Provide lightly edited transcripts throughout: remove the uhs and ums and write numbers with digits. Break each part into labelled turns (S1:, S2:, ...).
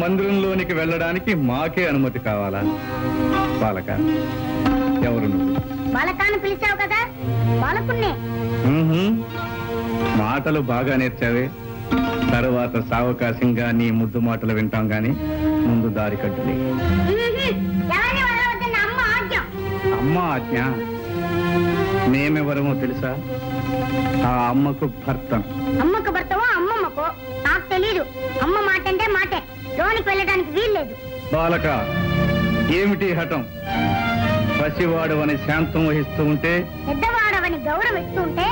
S1: మందిరంలోనికి వెళ్ళడానికి మాకే అనుమతి కావాలా? బాలక, ఎవరు నువ్వు?
S2: బాలకాన్ని పిలిచావు కదా, బాలకున్నే.
S1: మాటలు బాగా నేర్చావే. తరువాత సావకాశంగా నీ ముద్దు మాటలు వింటాం గాని ముందు దారి కట్టులే. అమ్మ ఆజ్ఞ. మేమెవరమో తెలుసా? ఆ అమ్మకు భర్త.
S2: అమ్మకు భర్తవో అమ్మమ్మకో నాకు తెలీదు. అమ్మ మాట అంటే మాటే, లోనికి వెళ్ళడానికి వీల్లేదు.
S1: బాలక, ఏమిటి హఠం? పసివాడవని శాంతం వహిస్తూ ఉంటే,
S2: పెద్దవాడవని గౌరవిస్తూ ఉంటే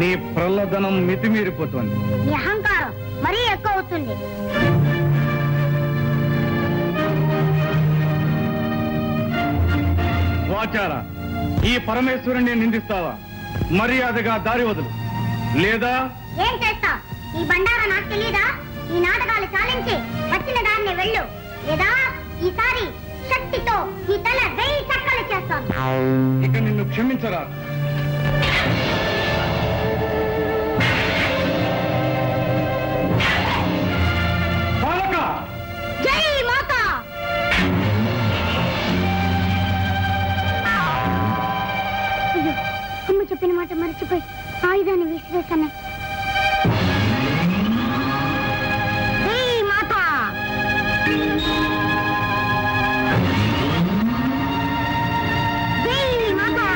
S1: నీ ప్రల్లదనం మితిమీరిపోతుంది.
S2: నీ అహంకారం మరీ ఎక్కువ అవుతుంది.
S1: వాచారా, ఈ పరమేశ్వరుని నిందిస్తావా? మర్యాదగా దారి వదులు, లేదా
S2: ఏం చేస్తా? ఈ బండారా నాకు తెలీదా? ఈ నాటకాలు చాలించి వచ్చిన దాన్ని వెళ్ళు, లేదా ఈసారి శక్తితో ఈ తల 1000 చక్కలు చేస్తాను.
S1: ఇక నిన్ను క్షమించరా? బాలక,
S2: జై మాతా! అమ్మ చెప్పిన మాట మర్చిపోయి ఆయుధాన్ని విసిరేస్తాను. జై మాతా! జై మాతా!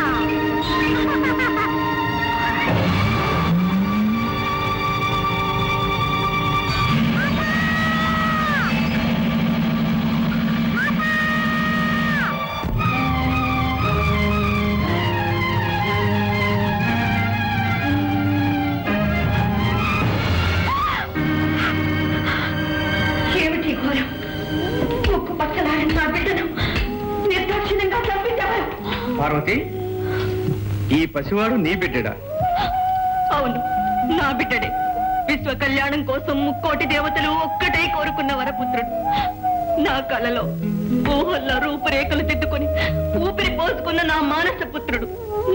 S1: పార్వతి, ఈ పసివాడు నీ బిడ్డడా?
S3: అవును, నా బిడ్డడే. విశ్వ కళ్యాణం కోసం 1,000,000 దేవతలు ఒక్కటే కోరుకున్న వరపుత్రుడు. నా కళలో ఊహల్లో రూపురేఖలు దిద్దుకొని ఊపిరి పోసుకున్న నా మానస పుత్రుడు,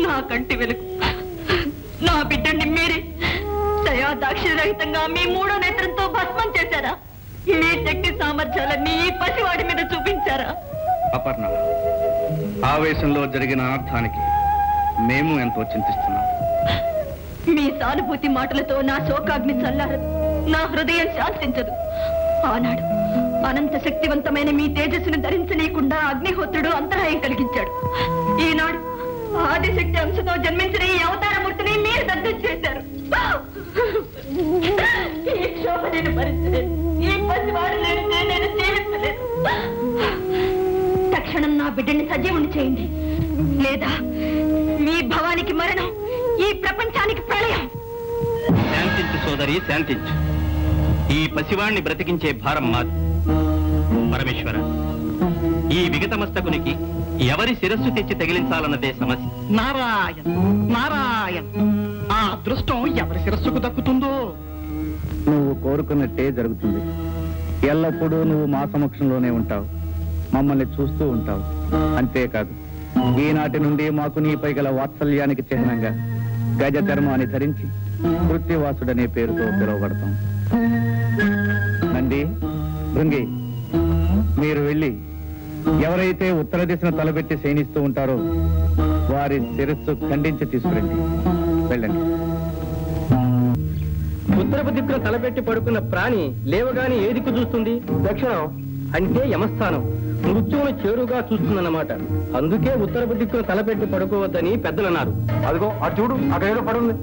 S3: నా కంటి వెలుగు. నా బిడ్డని మీరే దయా దాక్షిణ్యరహితంగా మీ 3వ నేత్రంతో భస్మం చేశారా? మీ శక్తి సామర్థ్యాలన్నీ ఈ పసివాడి మీద చూపించారా?
S1: అపర్ణ, ఆవేశంలో జరిగిన అనర్థానికి మేము ఎంతో చింతిస్తున్నాం.
S3: మీ సానుభూతి మాటలతో నా శోకాగ్ని చల్లారదు, నా హృదయం శాంతించదు. ఆనాడు అనంత శక్తివంతమైన మీ తేజస్సును ధరించనీయకుండా అగ్నిహోత్రుడు అంతరాయం కలిగించాడు. ఈనాడు ఆదిశక్తి అంశతో జన్మించిన ఈ అవతారమూర్తిని మీరు దగ్ధం చేశారు. ఈ క్షోభ నేను భరించలేదు. ఈ పసివాడు లేనిదే నేను జీవించలేదు. తక్షణం నా బిడ్డని సజీవుని చేయండి, లేదా మీ భవానికి మరణం, ఈ ప్రపంచానికి ప్రళయం.
S4: శాంతించు సోదరి, శాంతించు. ఈ పసివాణ్ణి బ్రతికించే భారం మాది. పరమేశ్వర, ఈ విగతమస్తకునికి ఎవరి శిరస్సు తెచ్చి తగిలించాలన్నదే సమస్య.
S5: నారాయణ నారాయణ, ఆ అదృష్టం ఎవరి శిరస్సుకు దక్కుతుందో.
S1: నువ్వు కోరుకున్నట్టే జరుగుతుంది. ఎల్లప్పుడూ నువ్వు మా సమక్షంలోనే ఉంటావు, మమ్మల్ని చూస్తూ ఉంటావు. అంతేకాదు, ఈనాటి నుండి మాకు నీపై గల వాత్సల్యానికి చిహ్నంగా గజ చర్మాన్ని ధరించి కృత్తివాసుడనే పేరుతో పిలువబడతాం. నంది, భృంగి, మీరు వెళ్ళి ఎవరైతే ఉత్తర దిశను తలబెట్టి శయనిస్తూ ఉంటారో వారి శిరస్సు ఖండించి తీసుకురండి. వెళ్ళండి.
S5: ఉత్తరపు దిక్కున తలపెట్టి పడుకున్న ప్రాణి లేవగాని ఏ దిక్కు చూస్తుంది? దక్షిణం, అంటే యమస్థానం. మృత్యువును చేరుగా చూస్తుందన్నమాట. అందుకే ఉత్తరపు దిక్కున తలపెట్టి పడుకోవద్దని పెద్దలు అన్నారు. అదిగో అటు చూడు, అక్కడ ఏదో పడుంది.